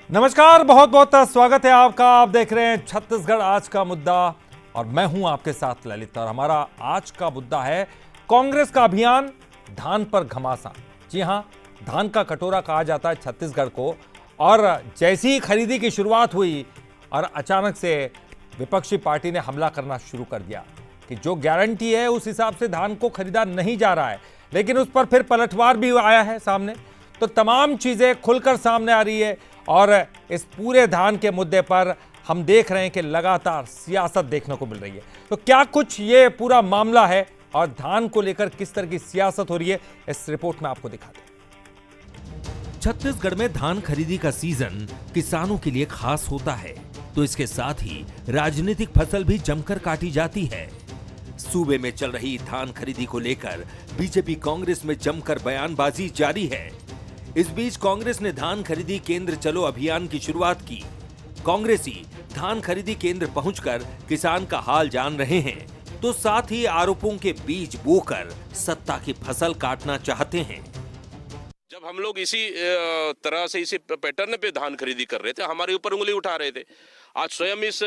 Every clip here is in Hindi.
नमस्कार, बहुत बहुत स्वागत है आपका। आप देख रहे हैं छत्तीसगढ़ आज का मुद्दा और मैं हूं आपके साथ ललित। और हमारा आज का मुद्दा है कांग्रेस का अभियान धान पर घमासान। जी हां, धान का कटोरा कहा जाता है छत्तीसगढ़ को। और जैसी ही खरीदी की शुरुआत हुई और अचानक से विपक्षी पार्टी ने हमला करना शुरू कर दिया कि जो गारंटी है उस हिसाब से धान को खरीदा नहीं जा रहा है। लेकिन उस पर फिर पलटवार भी आया है सामने। तो तमाम चीजें खुलकर सामने आ रही है और इस पूरे धान के मुद्दे पर हम देख रहे हैं कि लगातार सियासत देखने को मिल रही है। तो क्या कुछ ये पूरा मामला है और धान को लेकर किस तरह की सियासत हो रही है, इस रिपोर्ट में आपको दिखाते हैं। छत्तीसगढ़ में धान खरीदी का सीजन किसानों के लिए खास होता है, तो इसके साथ ही राजनीतिक फसल भी जमकर काटी जाती है। सूबे में चल रही धान खरीदी को लेकर बीजेपी कांग्रेस में जमकर बयानबाजी जारी है। इस बीच कांग्रेस ने धान खरीदी केंद्र चलो अभियान की शुरुआत की। कांग्रेसी धान खरीदी केंद्र पहुंचकर किसान का हाल जान रहे हैं, तो साथ ही आरोपों के बीज बोकर सत्ता की फसल काटना चाहते हैं। जब हम लोग इसी तरह से इसी पैटर्न पे धान खरीदी कर रहे थे, हमारे ऊपर उंगली उठा रहे थे। आज स्वयं इस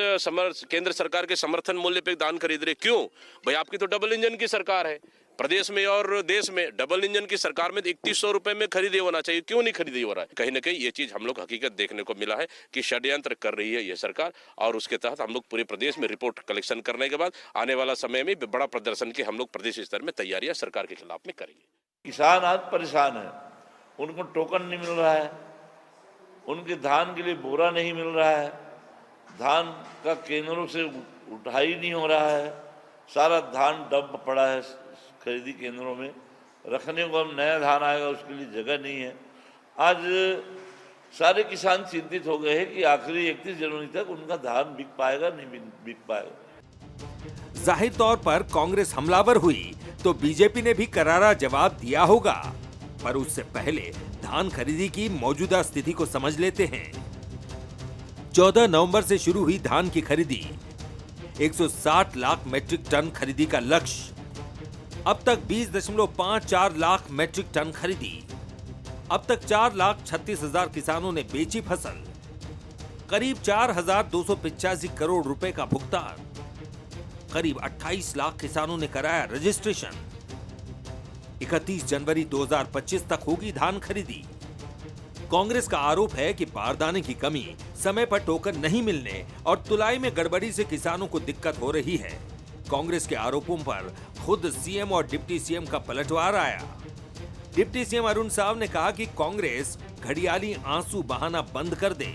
केंद्र सरकार के समर्थन मूल्य पे धान खरीद रहे। क्यों भाई? आपकी तो डबल इंजन की सरकार है प्रदेश में और देश में। डबल इंजन की सरकार में 3100 रुपए में खरीदे होना चाहिए, क्यों नहीं खरीदे हो रहा है? कहीं ना कहीं ये चीज हम लोग हकीकत देखने को मिला है कि षड्यंत्र कर रही है ये सरकार। और उसके तहत हम लोग पूरे प्रदेश में रिपोर्ट कलेक्शन करने के बाद आने वाला समय में बड़ा प्रदर्शन की हम लोग प्रदेश स्तर में तैयारियां सरकार के खिलाफ में करेंगे। किसान आज परेशान है, उनको टोकन नहीं मिल रहा है, उनके धान के लिए बोरा नहीं मिल रहा है, धान का केंद्रों से उठाई नहीं हो रहा है, सारा धान डब पड़ा है खरीदी केंद्रों में। रखने को हम नया धान आएगा उसके लिए जगह नहीं है। आज सारे किसान चिंतित हो गए हैं कि आखिरी 31 जनवरी तक उनका धान बिक पाएगा नहीं बिक पाएगा। जाहिर तौर पर कांग्रेस हमलावर हुई तो बीजेपी ने भी करारा जवाब दिया होगा, पर उससे पहले धान खरीदी की मौजूदा स्थिति को समझ लेते हैं। 14 नवंबर से शुरू हुई धान की खरीदी 160 लाख मैट्रिक टन खरीदी का लक्ष्य। अब तक 20.54 लाख मैट्रिक टन खरीदी। अब तक 4,36,000 किसानों ने बेची फसल। करीब 4,285 करोड़ रुपए का भुगतान। करीब 28 लाख किसानों ने कराया रजिस्ट्रेशन। 31 जनवरी 2025 तक होगी धान खरीदी। कांग्रेस का आरोप है कि बारदाने की कमी, समय पर टोकन नहीं मिलने और तुलाई में गड़बड़ी से किसानों को दिक्कत हो रही है। कांग्रेस के आरोपों पर खुद सीएम और डिप्टी सीएम का पलटवार आया। डिप्टी सीएम अरुण साव ने कहा कि कांग्रेस घड़ियाली आंसू बहाना बंद कर दे,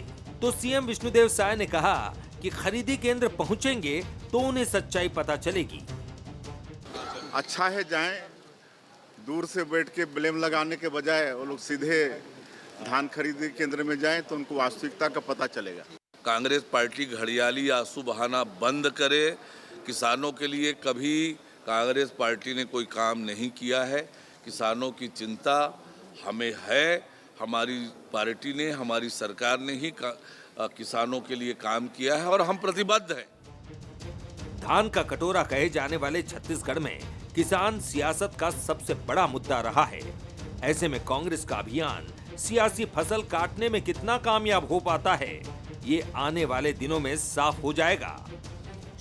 तो सीएम विष्णुदेव साय ने कहा कि खरीदी केंद्र पहुंचेंगे तो उन्हें सच्चाई पता चलेगी। अच्छा है जाएं, दूर से बैठ के ब्लेम लगाने के बजाय वो लोग सीधे धान खरीदी केंद्र में जाएं तो उनको वास्तविकता का पता चलेगा। कांग्रेस पार्टी घड़ियाली आंसू बहाना बंद करे। किसानों के लिए कभी कांग्रेस पार्टी ने कोई काम नहीं किया है। किसानों की चिंता हमें है। हमारी पार्टी ने, हमारी सरकार ने ही किसानों के लिए काम किया है और हम प्रतिबद्ध हैं। धान का कटोरा कहे जाने वाले छत्तीसगढ़ में किसान सियासत का सबसे बड़ा मुद्दा रहा है। ऐसे में कांग्रेस का अभियान सियासी फसल काटने में कितना कामयाब हो पाता है, ये आने वाले दिनों में साफ हो जाएगा।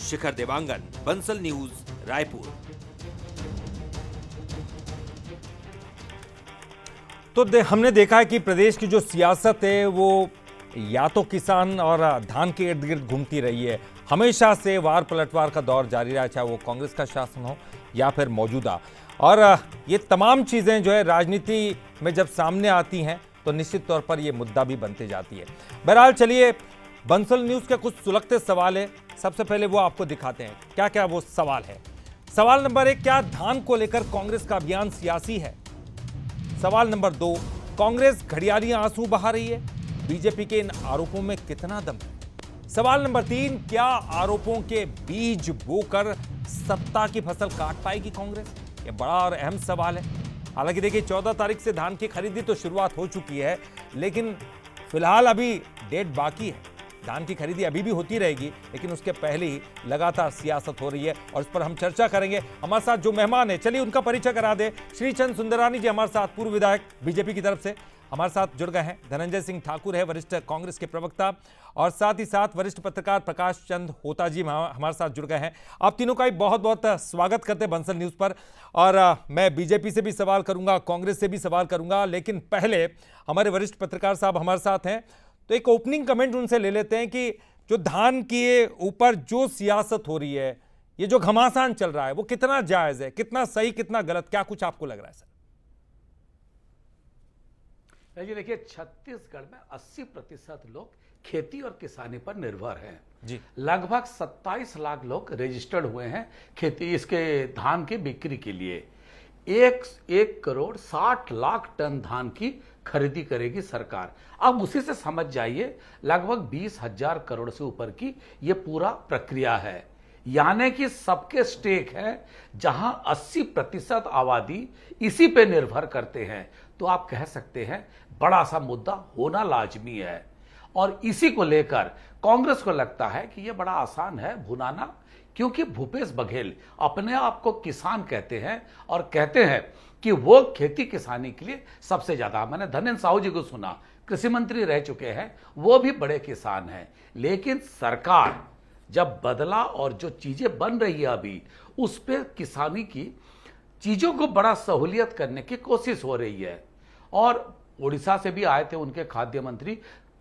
शिखर देवांगन, बंसल न्यूज, रायपुर। तो हमने देखा है कि प्रदेश की जो सियासत है वो या तो किसान और धान के इर्द गिर्द घूमती रही है। हमेशा से वार पलटवार का दौर जारी रहा, चाहे वो कांग्रेस का शासन हो या फिर मौजूदा। और ये तमाम चीजें जो है राजनीति में जब सामने आती हैं तो निश्चित तौर पर ये मुद्दा भी बनते जाती है। बहरहाल चलिए, बंसल न्यूज के कुछ सुलगते सवाल है, सबसे पहले वो आपको दिखाते हैं क्या क्या वो सवाल है। सवाल नंबर 1, क्या धान को लेकर कांग्रेस का अभियान सियासी है? सवाल नंबर 2, कांग्रेस घड़ियाली आंसू बहा रही है? बीजेपी के इन आरोपों में कितना दम है? सवाल नंबर 3, क्या आरोपों के बीज बोकर सत्ता की फसल काट पाएगी कांग्रेस? ये बड़ा और अहम सवाल है। हालांकि देखिए 14 तारीख से धान की खरीदी तो शुरुआत हो चुकी है, लेकिन फिलहाल अभी डेट बाकी है। धान की खरीदी अभी भी होती रहेगी, लेकिन उसके पहले ही लगातार सियासत हो रही है और इस पर हम चर्चा करेंगे। हमारे साथ जो मेहमान है, चलिए उनका परिचय करा दे। श्री चंद सुंदरानी जी हमारे साथ, पूर्व विधायक बीजेपी की तरफ से। हमारे साथ जुड़ गए हैं धनंजय सिंह ठाकुर है, वरिष्ठ कांग्रेस के प्रवक्ता, और साथ ही साथ वरिष्ठ पत्रकार प्रकाश चंद होता जी हमारे साथ जुड़ गए हैं। आप तीनों का ही बहुत बहुत स्वागत करते हैं बंसल न्यूज़ पर। और मैं बीजेपी से भी सवाल करूंगा, कांग्रेस से भी सवाल करूंगा, लेकिन पहले हमारे वरिष्ठ पत्रकार साहब हमारे साथ हैं, तो एक ओपनिंग कमेंट उनसे ले लेते हैं कि जो धान के ऊपर जो सियासत हो रही है, ये जो घमासान चल रहा है, वो कितना जायज है, कितना सही, कितना गलत, क्या कुछ आपको लग रहा है सर? जी देखिए, छत्तीसगढ़ में 80% लोग खेती और किसानी पर निर्भर हैं जी। लगभग 27 लाख लोग रजिस्टर्ड हुए हैं खेती इसके धान की बिक्री के लिए। 1 करोड़ 60 लाख टन धान की खरीदी करेगी सरकार। अब उसी से समझ जाइए लगभग 20,000 करोड़ से ऊपर की ये पूरा प्रक्रिया है, यानी कि सबके स्टेक है। जहां 80% आबादी इसी पे निर्भर करते हैं, तो आप कह सकते हैं बड़ा सा मुद्दा होना लाजमी है। और इसी को लेकर कांग्रेस को लगता है कि यह बड़ा आसान है भुनाना, क्योंकि भूपेश बघेल अपने आप को किसान कहते हैं और कहते हैं कि वो खेती किसानी के लिए सबसे ज्यादा। मैंने धनेन्द्र साहू जी को सुना, कृषि मंत्री रह चुके हैं, वो भी बड़े किसान हैं। लेकिन सरकार जब बदला और जो चीजें बन रही है अभी, उस पर किसानी की चीजों को बड़ा सहूलियत करने की कोशिश हो रही है। और उड़ीसा से भी आए थे उनके खाद्य मंत्री,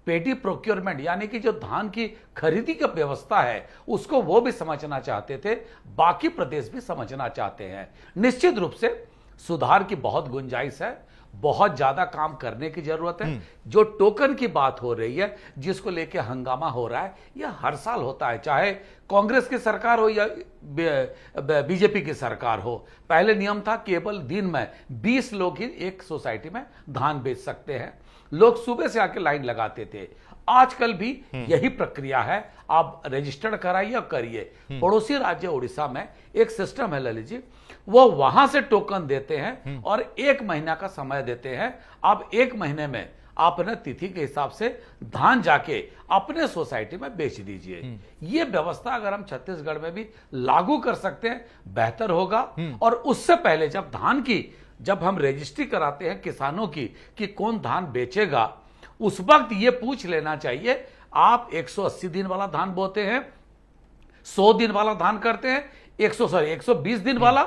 पेडी प्रोक्योरमेंट यानी कि जो धान की खरीदी की व्यवस्था है उसको वो भी समझना चाहते थे, बाकी प्रदेश भी समझना चाहते हैं। निश्चित रूप से सुधार की बहुत गुंजाइश है, बहुत ज्यादा काम करने की जरूरत है। जो टोकन की बात हो रही है, जिसको लेके हंगामा हो रहा है, यह हर साल होता है, चाहे कांग्रेस की सरकार हो या बीजेपी की सरकार हो। पहले नियम था केवल दिन में 20 लोग ही एक सोसाइटी में धान बेच सकते हैं, लोग सुबह से आके लाइन लगाते थे। आजकल भी यही प्रक्रिया है, आप रजिस्टर्ड कराइए और करिए। पड़ोसी राज्य उड़ीसा में एक सिस्टम है ललित जी, वो वहां से टोकन देते हैं और 1 महीना का समय देते हैं। आप 1 महीने में अपने तिथि के हिसाब से धान जाके अपने सोसाइटी में बेच दीजिए। ये व्यवस्था अगर हम छत्तीसगढ़ में भी लागू कर सकते हैं बेहतर होगा। और उससे पहले जब हम रजिस्ट्री कराते हैं किसानों की कि कौन धान बेचेगा, उस वक्त ये पूछ लेना चाहिए आप 180 दिन वाला धान बोते हैं, 100 दिन वाला धान करते हैं, 120 दिन वाला,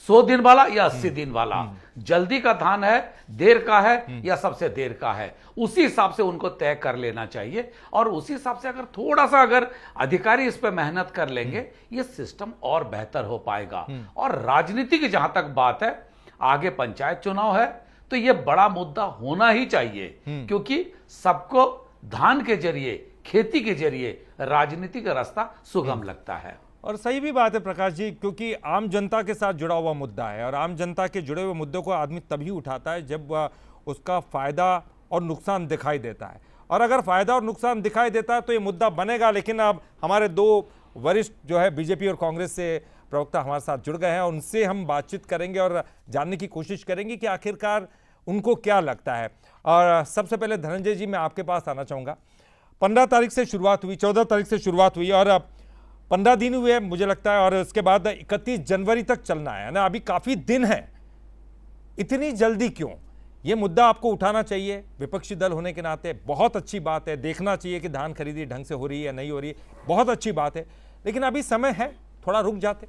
100 दिन वाला या 80 दिन वाला, जल्दी का धान है, देर का है या सबसे देर का है, उसी हिसाब से उनको तय कर लेना चाहिए। और उसी हिसाब से अगर थोड़ा सा अगर अधिकारी इस पे मेहनत कर लेंगे, ये सिस्टम और बेहतर हो पाएगा। और राजनीति की जहां तक बात है, आगे पंचायत चुनाव है, तो यह बड़ा मुद्दा होना ही चाहिए, क्योंकि सबको धान के जरिए, खेती के जरिए राजनीति का रास्ता सुगम लगता है। और सही भी बात है प्रकाश जी, क्योंकि आम जनता के साथ जुड़ा हुआ मुद्दा है, और आम जनता के जुड़े हुए मुद्दों को आदमी तभी उठाता है जब उसका फायदा और नुकसान दिखाई देता है। और अगर फायदा और नुकसान दिखाई देता है तो ये मुद्दा बनेगा। लेकिन अब हमारे 2 वरिष्ठ जो है बीजेपी और कांग्रेस से प्रवक्ता हमारे साथ जुड़ गए हैं, उनसे हम बातचीत करेंगे और जानने की कोशिश करेंगे कि आखिरकार उनको क्या लगता है। और सबसे पहले धनंजय जी, मैं आपके पास आना चाहूँगा। 15 तारीख से शुरुआत हुई, 14 तारीख से शुरुआत हुई और 15 दिन हुए मुझे लगता है, और उसके बाद 31 जनवरी तक चलना है ना, अभी काफ़ी दिन है। इतनी जल्दी क्यों? ये मुद्दा आपको उठाना चाहिए विपक्षी दल होने के नाते, बहुत अच्छी बात है, देखना चाहिए कि धान खरीदी ढंग से हो रही है या नहीं हो रही है, बहुत अच्छी बात है, लेकिन अभी समय है, थोड़ा रुक जाते।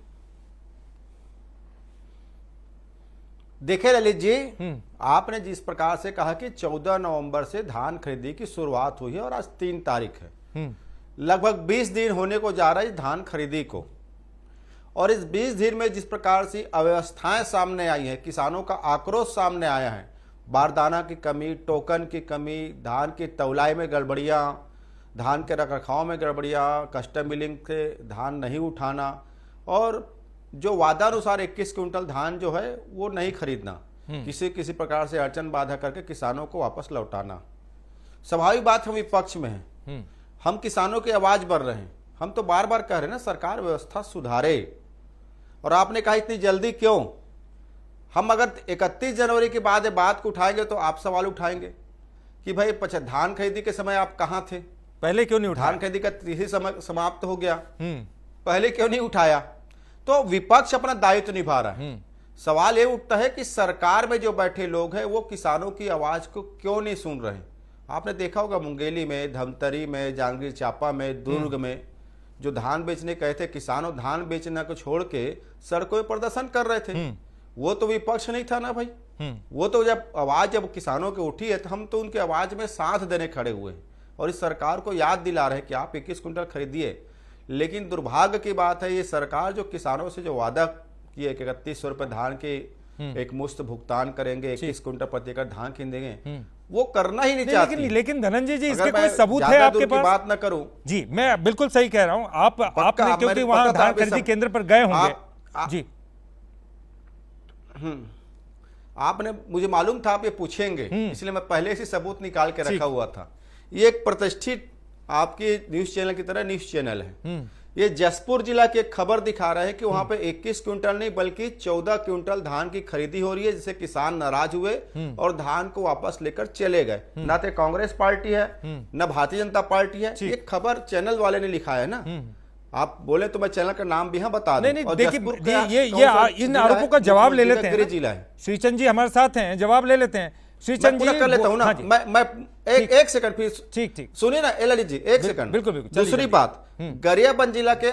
देखिए ललित जी, आपने जिस प्रकार से कहा कि 14 नवंबर से धान खरीदी की शुरुआत हुई है और आज 3 तारीख है, लगभग 20 दिन होने को जा रहा है इस धान खरीदी को। और इस 20 दिन में जिस प्रकार से अव्यवस्थाएं सामने आई है, किसानों का आक्रोश सामने आया है, बारदाना की कमी, टोकन की कमी, धान की तौलाई में गड़बड़ियाँ, धान के रखरखाव में गड़बड़ियाँ, कस्टम मिलिंग से धान नहीं उठाना, और जो वादानुसार 21 क्विंटल धान जो है वो नहीं खरीदना, किसी प्रकार से अड़चन बाधा करके किसानों को वापस लौटाना। स्वाभाविक बात, हम विपक्ष में हैं, हम किसानों की आवाज बढ़ रहे हैं, हम तो बार बार कह रहे हैं ना सरकार व्यवस्था सुधारे। और आपने कहा इतनी जल्दी क्यों? हम अगर 31 जनवरी के बाद बात को उठाएंगे तो आप सवाल उठाएंगे कि भाई धान खरीदी के समय आप कहाँ थे, पहले क्यों नहीं उठाया? धान खरीदी का तिथि समाप्त हो गया, पहले क्यों नहीं उठाया? तो विपक्ष अपना दायित्व निभा रहा है। सवाल ये उठता है कि सरकार में जो बैठे लोग हैं वो किसानों की आवाज को क्यों नहीं सुन रहे। आपने देखा होगा मुंगेली में, धमतरी में, जांजगीर चांपा में, दुर्ग में जो धान बेचने गए थे किसानों, धान बेचने को छोड़ के सड़कों में प्रदर्शन कर रहे थे। वो तो विपक्ष नहीं था ना भाई। वो तो जब किसानों की उठी है तो हम तो उनके आवाज में साथ देने खड़े हुए हैं और इस सरकार को याद दिला रहे हैं कि आप 21 कुंटल खरीदिए। लेकिन दुर्भाग्य की बात है ये सरकार जो किसानों से जो वादा किए कि 3100 रुपए धान के एक मुश्त भुगतान करेंगे, 21 कुंटल प्रति एकड़ धान खरीदेंगे, वो करना ही नहीं चाहती। लेकिन धनंजय जी, इसके अगर कोई मैं सबूत है ज्यादा आपके दूर की पास? बात न करूं जी, मैं बिल्कुल सही कह रहा हूं। आपने क्योंकि वहां धान खरीदी केंद्र पर गए होंगे। जी, आपने, मुझे मालूम था आप ये पूछेंगे, इसलिए मैं पहले से सबूत निकाल के रखा हुआ था। ये एक प्रतिष्ठित आपके न्यूज चैनल की तरह न्यूज चैनल है। ये जसपुर जिला की एक खबर दिखा रहा है कि वहां पे 21 क्विंटल नहीं बल्कि 14 क्विंटल धान की खरीदी हो रही है, जिससे किसान नाराज हुए और धान को वापस लेकर चले गए। ना तो कांग्रेस पार्टी है ना भारतीय जनता पार्टी है, ये खबर चैनल वाले ने लिखा है ना। आप बोले तो मैं चैनल का नाम भी यहाँ बता दूं। नहीं, देखिए ये इन आरोपों का जवाब ले लेते हैं। जिला है। श्रीचंद जी हमारे साथ हैं, जवाब ले लेते हैं। श्रीचंद जी कर लेता हूँ ना। मैं एक सेकंड फिर ठीक सुनिए ना ललित जी, एक सेकंड। बिल्कुल। दूसरी बात, गरियाबंद जिला के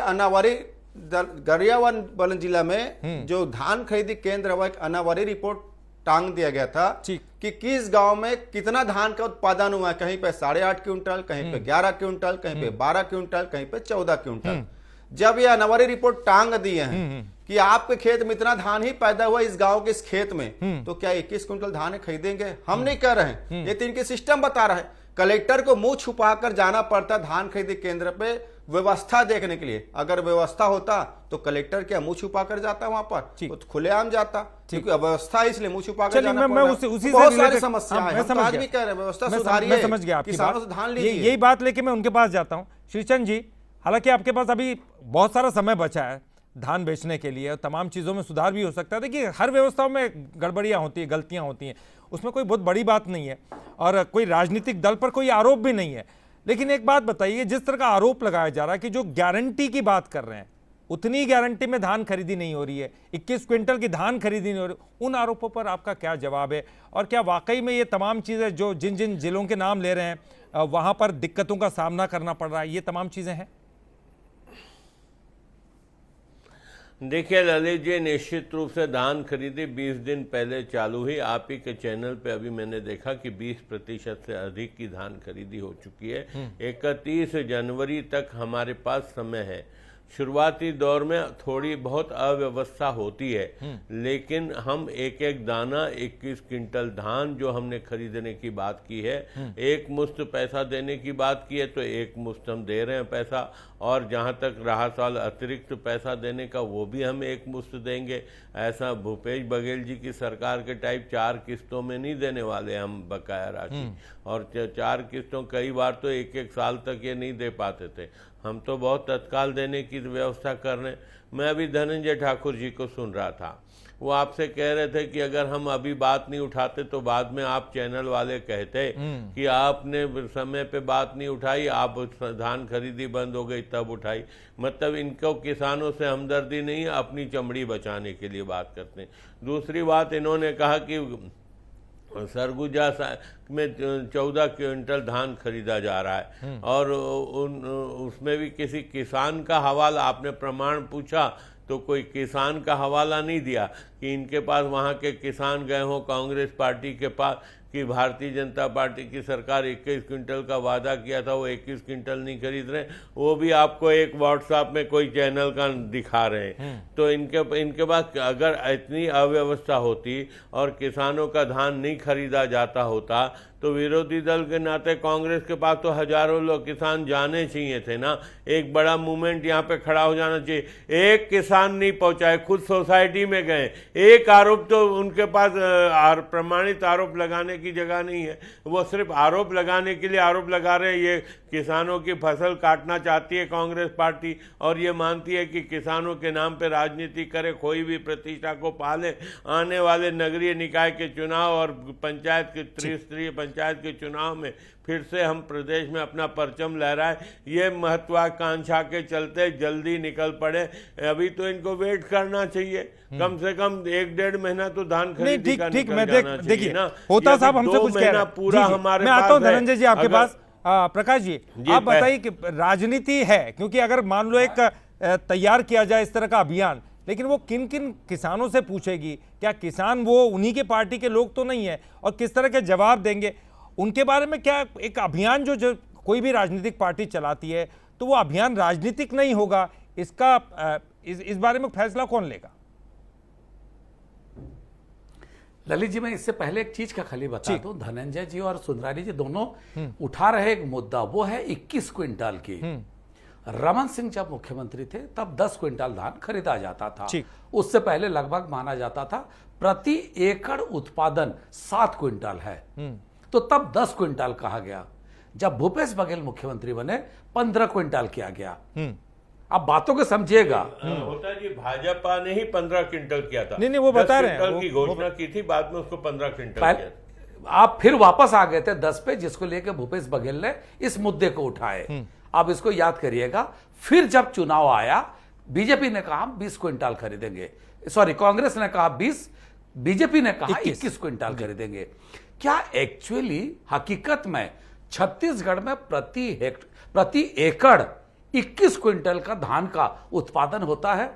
गरियाबंद जिला में जो धान खरीदी केंद्र है, एक अनावरी रिपोर्ट टांग दिया गया था कि किस गांव में कितना धान का उत्पादन हुआ है। कहीं पे 8.5 क्विंटल, कहीं पे 11 क्विंटल, कहीं पे 12 क्विंटल, कहीं पे 14 क्विंटल। जब ये अनावरी रिपोर्ट टांग दी है कि आपके खेत में इतना धान ही पैदा हुआ इस गांव के इस खेत में, तो क्या 21 क्विंटल धान खरीदेंगे? हम नहीं कह रहे हैं, ये तो इनके सिस्टम बता रहा है। कलेक्टर को मुंह छुपाकर जाना पड़ता धान खरीदी केंद्र पे व्यवस्था देखने के लिए। अगर व्यवस्था होता तो कलेक्टर क्या मुंह छुपा कर जाता वहां पर? तो खुलेआम जाता, क्योंकि अव्यवस्था इसलिए मुंह छुपा कर जाना पड़ रहा है। बहुत सारी समस्या है, हम आज भी कह रहे हैं व्यवस्था सुधारिए, समझ गया आपकी किसानों से धान लीजिए। यही बात लेके मैं उनके पास जाता हूं। श्रीचंद जी, हालांकि आपके पास अभी बहुत सारा समय बचा है धान बेचने के लिए और तमाम चीज़ों में सुधार भी हो सकता है। देखिए, हर व्यवस्थाओं में गड़बड़ियाँ होती हैं, गलतियाँ होती हैं, उसमें कोई बहुत बड़ी बात नहीं है और कोई राजनीतिक दल पर कोई आरोप भी नहीं है। लेकिन एक बात बताइए, जिस तरह का आरोप लगाया जा रहा है कि जो गारंटी की बात कर रहे हैं उतनी गारंटी में धान खरीदी नहीं हो रही है, 21 क्विंटल की धान खरीदी नहीं हो रही, उन आरोपों पर आपका क्या जवाब है? और क्या वाकई में ये तमाम चीज़ें जो जिन जिन जिलों के नाम ले रहे हैं वहाँ पर दिक्कतों का सामना करना पड़ रहा है, ये तमाम चीज़ें हैं? देखिए ललित जी, निश्चित रूप से धान खरीदी 20 दिन पहले चालू हुई। आप ही के चैनल पे अभी मैंने देखा कि 20% से अधिक की धान खरीदी हो चुकी है। 31 जनवरी तक हमारे पास समय है। शुरुआती दौर में थोड़ी बहुत अव्यवस्था होती है, लेकिन हम एक एक दाना 21 क्विंटल धान जो हमने खरीदने की बात की है, एक मुश्त पैसा देने की बात की है तो एक मुश्त हम दे रहे हैं पैसा, और जहां तक रहा सवाल अतिरिक्त पैसा देने का वो भी हम एक मुश्त देंगे। ऐसा भूपेश बघेल जी की सरकार के टाइप 4 किस्तों में नहीं देने वाले हम बकाया राशि, और 4 किस्तों कई बार तो एक एक साल तक ये नहीं दे पाते थे। हम तो बहुत तत्काल देने की व्यवस्था कर रहे हैं। मैं अभी धनंजय ठाकुर जी को सुन रहा था, वो आपसे कह रहे थे कि अगर हम अभी बात नहीं उठाते तो बाद में आप चैनल वाले कहते कि आपने समय पे बात नहीं उठाई, आप धान खरीदी बंद हो गई तब उठाई। मतलब इनको किसानों से हमदर्दी नहीं, अपनी चमड़ी बचाने के लिए बात करते हैं। दूसरी बात, इन्होंने कहा कि सरगुजा में 14 क्विंटल धान खरीदा जा रहा है, और उसमें भी किसी किसान का हवाला, आपने प्रमाण पूछा तो कोई किसान का हवाला नहीं दिया कि इनके पास वहाँ के किसान गए हों कांग्रेस पार्टी के पास कि भारतीय जनता पार्टी की सरकार 21 क्विंटल का वादा किया था, वो 21 क्विंटल नहीं खरीद रहे। वो भी आपको एक व्हाट्सएप में कोई चैनल का दिखा रहे हैं। तो इनके पास अगर इतनी अव्यवस्था होती और किसानों का धान नहीं खरीदा जाता होता तो विरोधी दल के नाते कांग्रेस के पास तो हजारों लोग किसान जाने चाहिए थे ना। एक बड़ा मूवमेंट यहाँ पे खड़ा हो जाना चाहिए। एक किसान नहीं पहुंचाए, खुद सोसाइटी में गए। एक आरोप तो उनके पास प्रमाणित आरोप लगाने की जगह नहीं है, वो सिर्फ आरोप लगाने के लिए आरोप लगा रहे हैं। ये किसानों की फसल काटना चाहती है कांग्रेस पार्टी, और ये मानती है कि किसानों के नाम पे राजनीति करे, कोई भी प्रतिष्ठा को पाले। आने वाले नगरीय निकाय के चुनाव और पंचायत के त्रिस्तरीय पंचायत के चुनाव में फिर से हम प्रदेश में अपना परचम लहराए, ये महत्वाकांक्षा के चलते जल्दी निकल पड़े। अभी तो इनको वेट करना चाहिए, कम से कम 1-1.5 महीना तो धान खरीदी का ठीक, निकल मैं जाना चाहिए देखिए ना। होता साहब हमसे कुछ कह रहे हैं पूरा जी, हमारे मैं आता हूं पास है। धनंजय जी आपके पास। प्रकाश जी आप बताइए कि राजनीति है, क्योंकि अगर मान लो एक तैयार किया जाए इस तरह का अभियान, लेकिन वो किन किन किसानों से पूछेगी? क्या किसान वो उन्हीं के पार्टी के लोग तो नहीं है, और किस तरह के जवाब देंगे उनके बारे में? क्या एक अभियान जो कोई भी राजनीतिक पार्टी चलाती है तो वो अभियान राजनीतिक नहीं होगा, इसका इस बारे में फैसला कौन लेगा? ललित जी, मैं इससे पहले एक चीज का खाली बता दूं, धनंजय जी और सुंदरानी जी दोनों उठा रहे एक मुद्दा, वो है 21 क्विंटल की। रमन सिंह जब मुख्यमंत्री थे तब 10 क्विंटल धान खरीदा जाता था। उससे पहले लगभग माना जाता था प्रति एकड़ उत्पादन 7 क्विंटल है, तो तब 10 क्विंटल कहा गया। जब भूपेश बघेल मुख्यमंत्री बने 15 क्विंटल किया गया। अब बातों को समझिएगा। होता जी, भाजपा ने ही 15 क्विंटल किया था। नहीं, वो बता रहे हैं, की घोषणा की थी, बाद में उसको 15 क्विंटल किया। आप फिर वापस आ गए थे 10 पे, जिसको लेकर भूपेश बघेल ने इस मुद्दे को उठाए। आप इसको याद करिएगा। फिर जब चुनाव आया, बीजेपी ने कहा 20 क्विंटल खरीदेंगे, सॉरी कांग्रेस ने कहा 20, बीजेपी ने कहा 21 क्विंटल खरीदेंगे। क्या एक्चुअली हकीकत में छत्तीसगढ़ में प्रति एकड़ 21 क्विंटल का धान का उत्पादन होता है?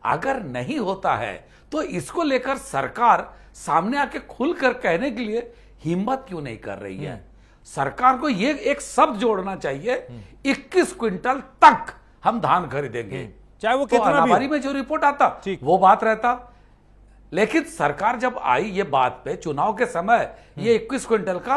अगर नहीं होता है तो इसको लेकर सरकार सामने आके खुलकर कहने के लिए हिम्मत क्यों नहीं कर रही है? सरकार को ये एक शब्द जोड़ना चाहिए, 21 क्विंटल तक हम धान खरीदेंगे, चाहे वो कितना भी हो। अनाबारी में जो रिपोर्ट आता वो बात रहता। लेकिन सरकार जब आई ये बात पे, चुनाव के समय ये 21 क्विंटल का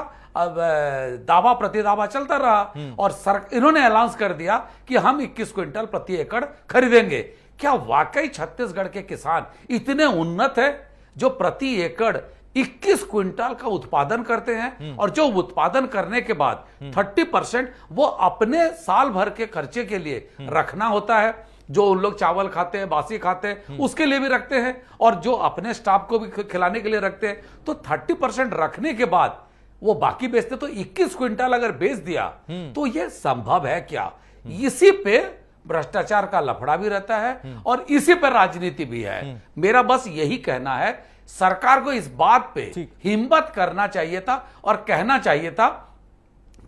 दावा प्रतिदावा चलता रहा, और इन्होंने ऐलान कर दिया कि हम 21 क्विंटल प्रति एकड़ खरीदेंगे। क्या वाकई छत्तीसगढ़ के किसान इतने उन्नत है जो प्रति एकड़ 21 क्विंटल का उत्पादन करते हैं, और जो उत्पादन करने के बाद 30% वो अपने साल भर के खर्चे के लिए रखना होता है? जो उन लोग चावल खाते हैं, बासी खाते हैं, उसके लिए भी रखते हैं, और जो अपने स्टाफ को भी खिलाने के लिए रखते हैं, तो 30% रखने के बाद वो बाकी बेचते। तो 21 क्विंटल अगर बेच दिया तो ये संभव है क्या? इसी पे भ्रष्टाचार का लफड़ा भी रहता है और इसी पर राजनीति भी है। मेरा बस यही कहना है, सरकार को इस बात पे हिम्मत करना चाहिए था और कहना चाहिए था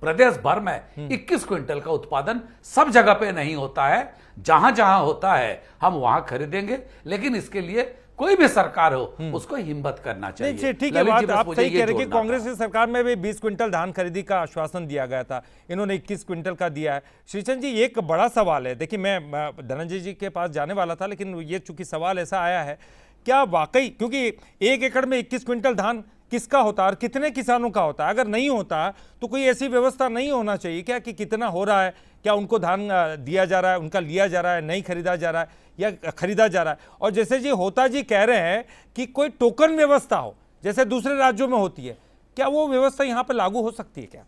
प्रदेश भर में 21 क्विंटल का उत्पादन सब जगह पे नहीं होता है, जहां जहां होता है हम वहां खरीदेंगे। लेकिन इसके लिए कोई भी सरकार हो उसको हिम्मत करना चाहिए। ठीक है, बात आप सही कह रहे हैं कि कांग्रेस की सरकार में भी 20 क्विंटल धान खरीदी का आश्वासन दिया गया था, इन्होंने 21 क्विंटल का दिया है। श्रीचंद जी, एक बड़ा सवाल है, देखिए मैं धनंजय जी के पास जाने वाला था, लेकिन ये चूंकि सवाल ऐसा आया है, क्या वाकई, क्योंकि 1 एकड़ में 21 क्विंटल धान किसका होता है और कितने किसानों का होता है? अगर नहीं होता तो कोई ऐसी व्यवस्था नहीं होना चाहिए क्या कि कितना हो रहा है, क्या उनको धान दिया जा रहा है, उनका लिया जा रहा है, नहीं खरीदा जा रहा है या खरीदा जा रहा है? और जैसे जी होता जी कह रहे हैं कि कोई टोकन व्यवस्था हो जैसे दूसरे राज्यों में होती है, क्या वो व्यवस्था यहाँ पर लागू हो सकती है क्या?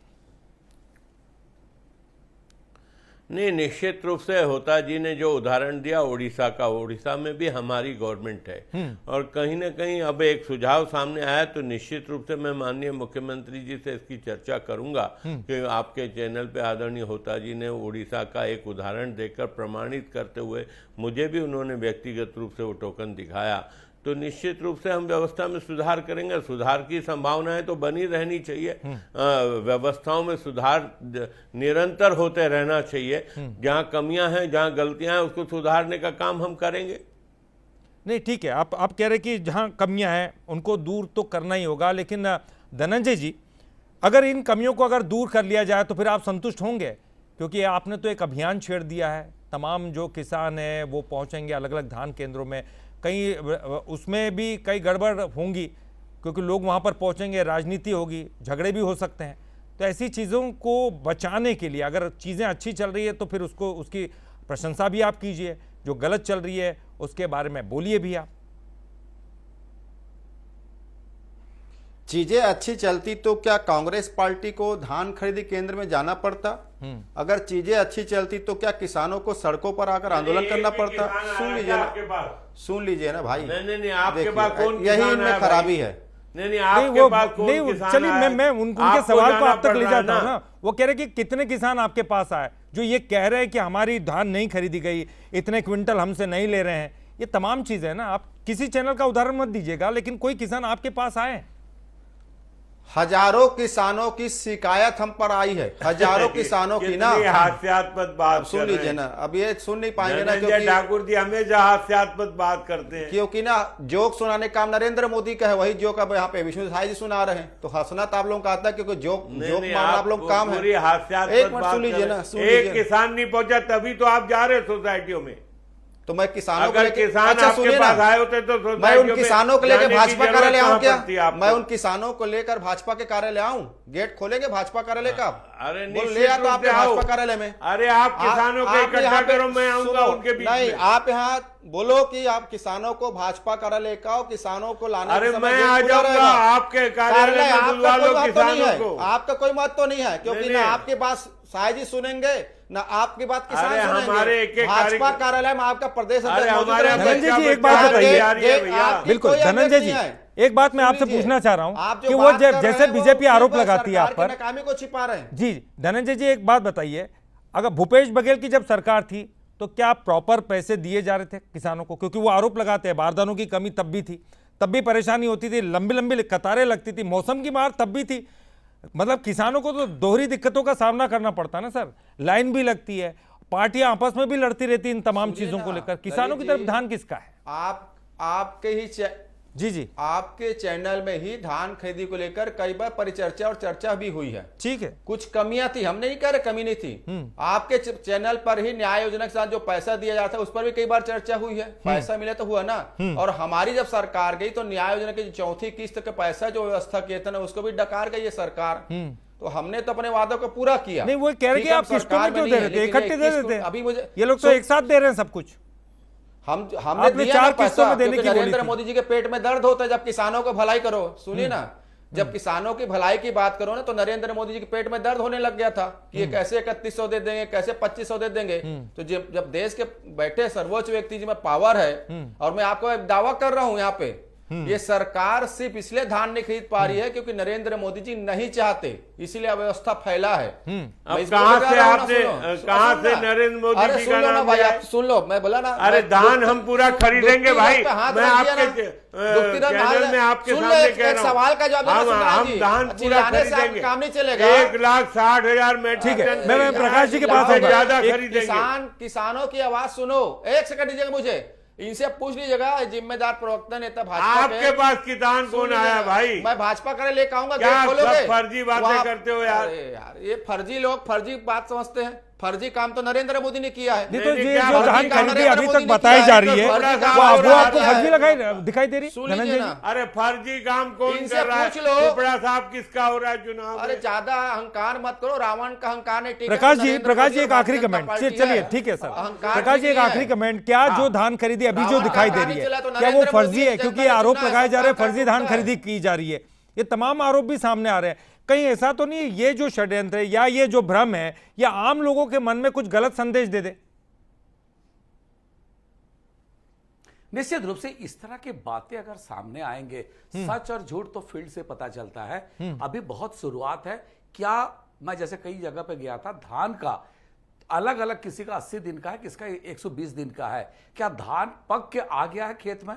नहीं, निश्चित रूप से होता जी ने जो उदाहरण दिया उड़ीसा का, उड़ीसा में भी हमारी गवर्नमेंट है, और कहीं ना कहीं अब एक सुझाव सामने आया तो निश्चित रूप से मैं माननीय मुख्यमंत्री जी से इसकी चर्चा करूंगा कि आपके चैनल पे आदरणीय होता जी ने उड़ीसा का एक उदाहरण देकर प्रमाणित करते हुए मुझे भी उन्होंने व्यक्तिगत रूप से वो टोकन दिखाया, तो निश्चित रूप से हम व्यवस्था में सुधार करेंगे। सुधार की संभावनाएं तो बनी रहनी चाहिए, व्यवस्थाओं में सुधार निरंतर होते रहना चाहिए। जहां कमियां हैं, जहां गलतियां हैं, उसको सुधारने का काम हम करेंगे। नहीं, ठीक है, आप कह रहे कि जहां कमियां हैं उनको दूर तो करना ही होगा, लेकिन धनंजय जी, अगर इन कमियों को अगर दूर कर लिया जाए तो फिर आप संतुष्ट होंगे? क्योंकि आपने तो एक अभियान छेड़ दिया है, तमाम जो किसान हैं वो पहुंचेंगे अलग अलग धान केंद्रों में, कहीं उसमें भी कई गड़बड़ होंगी क्योंकि लोग वहां पर पहुंचेंगे, राजनीति होगी, झगड़े भी हो सकते हैं। तो ऐसी चीज़ों को बचाने के लिए अगर चीज़ें अच्छी चल रही है तो फिर उसकी प्रशंसा भी आप कीजिए, जो गलत चल रही है उसके बारे में बोलिए भी आप। चीजें अच्छी चलती तो क्या कांग्रेस पार्टी को धान खरीदी केंद्र में जाना पड़ता? अगर चीजें अच्छी चलती तो क्या किसानों को सड़कों पर आकर आंदोलन करना पड़ता? सुन लीजिए ना भाई, नहीं, आपके देखिए, पास कौन यही किसान इनमें है खराबी है। नहीं, आपके पास कौन किसान चलिए आया? मैं उनके आपको सवाल को जाना आप तक पड़ ले रहा है जाता हूं ना। वो कह रहे कि कितने किसान आपके पास आए जो ये कह रहे हैं कि हमारी धान नहीं खरीदी गई, इतने क्विंटल हमसे नहीं ले रहे हैं। ये तमाम चीजें हैं ना, आप किसी चैनल का उदाहरण मत दीजिएगा, लेकिन कोई किसान आपके पास आए। हजारों किसानों की शिकायत हम पर आई है, हजारों किसानों की ना। कितनी हास्यास्पद बात सुन कर रहे लीजिए हैं। ना, अब ये सुन नहीं पाएंगे ना, धनंजय क्योंकि ठाकुर जी हमेशा हास्यास्पद बात करते हैं। क्योंकि ना जोक सुनाने का काम नरेंद्र मोदी का है, वही जोक अब यहाँ पे विष्णु साई जी सुना रहे हैं, तो हंसना तो आप लोगों का आता है, क्योंकि जोक मारना आप लोग काम है। पूरी हास्यास्पद एक मिनट बात सुन लीजिए कर ना, रहे सुन हैं। एक लीजिए। किसान नहीं पहुंचा तभी तो आप जा रहे सोसाइटियों में। तो मैं किसानों को अगर लेके, किसान अच्छा आपके सुनिए पास ना, आए होते तो मैं उन सोसाइटियों में किसानों को लेकर जाने की भाजपा जरूरत कार्यालय आऊं कहाँ क्या? पड़ती है आपको? मैं उन किसानों को लेकर भाजपा के कार्यालय आऊं? गेट खोलेंगे भाजपा कार्यालय का? अरे बोल निश्चित ले आ तो रूप आपके से आओ। भाजपा कार्यालय में। अरे आप किसानों को आप इकट्ठा यहाँ पे करो, मैं आऊंगा सुनो, उनके बीच नहीं में। आप यहाँ बोलो कि आप किसानों को भाजपा कार्यालय का और किसानों को लाने अरे के समय मैं गेट आ खुला जाऊंगा रहेगा। आपके कार्यालय में, आपका बुलवा कोई लो महत्व नहीं किसानों है, को। आपका कोई महत्व तो नहीं है, क्योंकि नहीं, ना नहीं। आपके पास साई जी सुनेंगे ना आपकी बात किसान अरे सुनेंगे। हमारे एक-एक भाजपा कार्यालय में आपका प्रदेश अरे अध्यक्ष मौजूद हमारे रहेंगे। धनंजय जी एक बात बताइए। आपकी बिल्कुल कोई अहमियत धनंजय नहीं जी, है। एक बात मैं सुन आपसे लीजिए, पूछना चाह रहा हूं आप जो कि वो बात कर रहे जैसे हैं, वो बीजेपी आरोप केवल लगाती है आप सरकार की पर। नाकामी को छिपा रहे हैं। जी धनंजय जी एक बात बताइए, अगर भूपेश बघेल की जब सरकार थी तो क्या प्रॉपर पैसे दिए जा रहे थे किसानों को? क्योंकि वो आरोप लगाते हैं बारदानों की कमी तब भी थी, तब भी परेशानी होती थी, लंबी लंबी कतारें लगती थी, मौसम की मार तब भी थी। मतलब किसानों को तो दोहरी दिक्कतों का सामना करना पड़ता है ना सर, लाइन भी लगती है, पार्टियां आपस में भी लड़ती रहती इन तमाम चीजों को लेकर। किसानों की तरफ ध्यान किसका है? आपके ही जी आपके चैनल में ही धान खरीदी को लेकर कई बार परिचर्चा और चर्चा भी हुई है। ठीक है, कुछ कमियां थी, हम नहीं कह रहे कमी नहीं थी। आपके चैनल पर ही न्याय योजना के साथ जो पैसा दिया जाता है उस पर भी कई बार चर्चा हुई है। पैसा मिले तो हुआ ना। और हमारी जब सरकार गई तो न्याय योजना की जो चौथी किस्त का पैसा जो व्यवस्था किया था ना, उसको भी डकार गई है सरकार। तो हमने तो अपने वादों को पूरा किया। नहीं वो कह रहे कि आप किस्तों में क्यों दे रहे थे, इकट्ठे दे रहे थे। अभी मुझे ये लोग तो एक साथ दे रहे हैं सब कुछ। हमने आपने दिया 4 ना किस्तों पैसा, में देने क्योंकि की बोली नरेंद्र थी। मोदी जी के पेट में दर्द होता है जब किसानों को भलाई करो। सुनिए ना, जब किसानों की भलाई की बात करो ना, तो नरेंद्र मोदी जी के पेट में दर्द होने लग गया था कि ये कैसे 3100 दे देंगे, कैसे 2500 दे देंगे। तो जब देश के बैठे सर्वोच्च व्यक्ति जी में पावर है, और मैं आपको एक दावा कर रहा हूं यहाँ पे, ये सरकार सिर्फ इसलिए धान नहीं खरीद पा रही है क्योंकि नरेंद्र मोदी जी नहीं चाहते, इसीलिए अव्यवस्था फैला है। अब कहां से नरेंद्र मोदी जी का नाम भाई, लिया? आप सुन लो, मैं बोला ना। अरे धान हम पूरा खरीदेंगे भाई, मैं आपके चैनल में आपके सामने कह रहा हूं, सवाल का जवाब हम धान पूरा खरीदेंगे, काम नहीं चलेगा। 1,60,000 मेट्रिक ठीक है, टन मैं प्रकाश जी के पास से आऊंगा। ज्यादा खरीदेंगे। किसानों की आवाज सुनो, एक सेकंड दीजिएगा मुझे, इनसे पूछ लीजिएगा, जिम्मेदार प्रवक्ता नेता भाजपा आपके पास किसान कौन आया भाई? मैं भाजपा करे लेकर आऊंगा, क्या गेट खोलोगे? सब फर्जी बातें करते हो यार? अरे यार, ये फर्जी लोग फर्जी बात समझते हैं। फर्जी काम तो नरेंद्र मोदी ने किया है। नहीं तो नहीं, ये क्या जो फर्जी धान काम खरीदी नरेंद्र अभी मोदी तक ने बताई किया जा है, रही है, तो फर्जी काम वो हो रहा आपको है। फर्जी दिखाई दे रही सुन धनंजय लीजिए जी? ना। अरे फर्जी काम कौन इनसे कर रहा है? पूछ लो। सुपड़ा साहब किसका हो रहा है चुनाव में? अरे ज्यादा अहंकार मत करो, रावण का अहंकार नहीं टिका। प्रकाश जी नरेंद्र प्रकाश मोदी जी और एक आखिरी भारतीय जनता कमेंट, पार्टी चलिए है। ठीक है सर। अहंकार प्रकाश जी एक नहीं आखिरी है। कमेंट, क्या जो धान खरीदी अभी जो रावण दिखाई का दे नहीं रही चला तो है, क्या वो नरेंद्र फर्जी मोदी है? क्योंकि जनता आरोप चुनाव लगाए जा रहे हैं सरकार फर्जी का धान मुद्दा है। खरीदी की जा रही है, ये तमाम आरोप भी सामने आ रहे हैं। कहीं ऐसा तो नहीं है ये जो षड्यंत्र है या ये जो भ्रम है, या आम लोगों के मन में कुछ गलत संदेश दे दे? निश्चित रूप से इस तरह की बातें अगर सामने आएंगे, सच और झूठ तो फील्ड से पता चलता है। अभी बहुत शुरुआत है। क्या मैं जैसे कई जगह पे गया था, धान का अलग अलग, किसी का 80 दिन का है, किसका 120 दिन का है। क्या धान पक के आ गया है खेत में?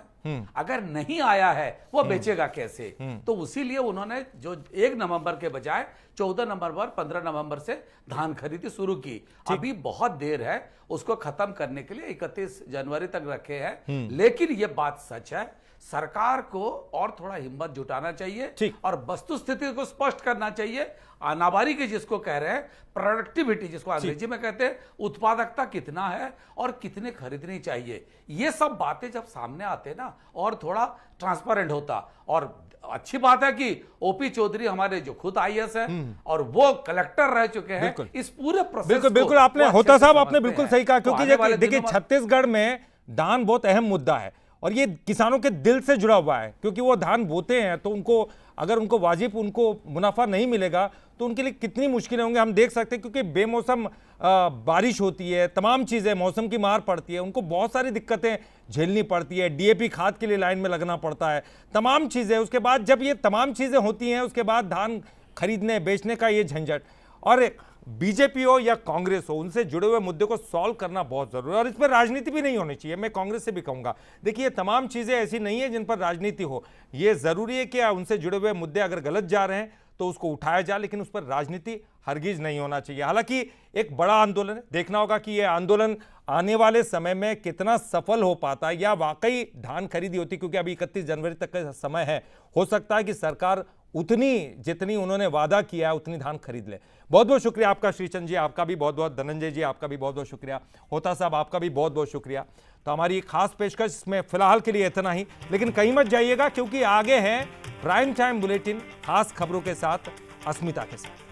अगर नहीं आया है, वो बेचेगा कैसे? तो इसीलिए उन्होंने जो 1 नवंबर के बजाय 14 नवंबर 15 नवंबर से धान खरीदी शुरू की। अभी बहुत देर है उसको खत्म करने के लिए, 31 जनवरी तक रखे हैं। लेकिन यह बात सच है, सरकार को और थोड़ा हिम्मत जुटाना चाहिए और वस्तु स्थिति को स्पष्ट करना चाहिए। अनाबारी की जिसको कह रहे हैं, प्रोडक्टिविटी जिसको अंग्रेजी में कहते हैं, उत्पादकता कितना है और कितने खरीदनी चाहिए, ये सब बातें जब सामने आते ना और थोड़ा ट्रांसपेरेंट होता। और अच्छी बात है कि ओपी चौधरी हमारे जो खुद आईएएस है और वो कलेक्टर रह चुके हैं, इस पूरे प्रोसेस बिल्कुल बिल्कुल, आपने होता साहब आपने बिल्कुल सही कहा। क्योंकि देखिए छत्तीसगढ़ में धान बहुत अहम मुद्दा है और ये किसानों के दिल से जुड़ा हुआ है, क्योंकि वो धान बोते हैं तो उनको अगर उनको वाजिब उनको मुनाफा नहीं मिलेगा तो उनके लिए कितनी मुश्किलें होंगी हम देख सकते हैं। क्योंकि बेमौसम बारिश होती है, तमाम चीज़ें, मौसम की मार पड़ती है, उनको बहुत सारी दिक्कतें झेलनी पड़ती है, डीएपी खाद के लिए लाइन में लगना पड़ता है, तमाम चीज़ें। उसके बाद जब ये तमाम चीज़ें होती हैं, उसके बाद धान खरीदने बेचने का ये झंझट, और बीजेपी हो या कांग्रेस हो, उनसे जुड़े हुए मुद्दे को सॉल्व करना बहुत जरूरी है, और इसमें राजनीति भी नहीं होनी चाहिए। मैं कांग्रेस से भी कहूंगा, देखिए तमाम चीज़ें ऐसी नहीं है जिन पर राजनीति हो। ये ज़रूरी है कि उनसे जुड़े हुए मुद्दे अगर गलत जा रहे हैं तो उसको उठाया जाए, लेकिन उस पर राजनीति हरगिज नहीं होना चाहिए। हालांकि एक बड़ा आंदोलन है, देखना होगा कि यह आंदोलन आने वाले समय में कितना सफल हो पाता है, या वाकई धान खरीदी होती, क्योंकि अभी 31 जनवरी तक का समय है। हो सकता है कि सरकार उतनी जितनी उन्होंने वादा किया है उतनी धान खरीद ले। बहुत बहुत शुक्रिया आपका श्रीचंद जी, आपका भी बहुत बहुत, धनंजय जी आपका भी बहुत बहुत शुक्रिया, होता साहब आपका भी बहुत बहुत शुक्रिया। तो हमारी खास पेशकश इसमें फिलहाल के लिए इतना ही, लेकिन कहीं मत जाइएगा क्योंकि आगे है प्राइम टाइम बुलेटिन खास खबरों के साथ अस्मिता के साथ।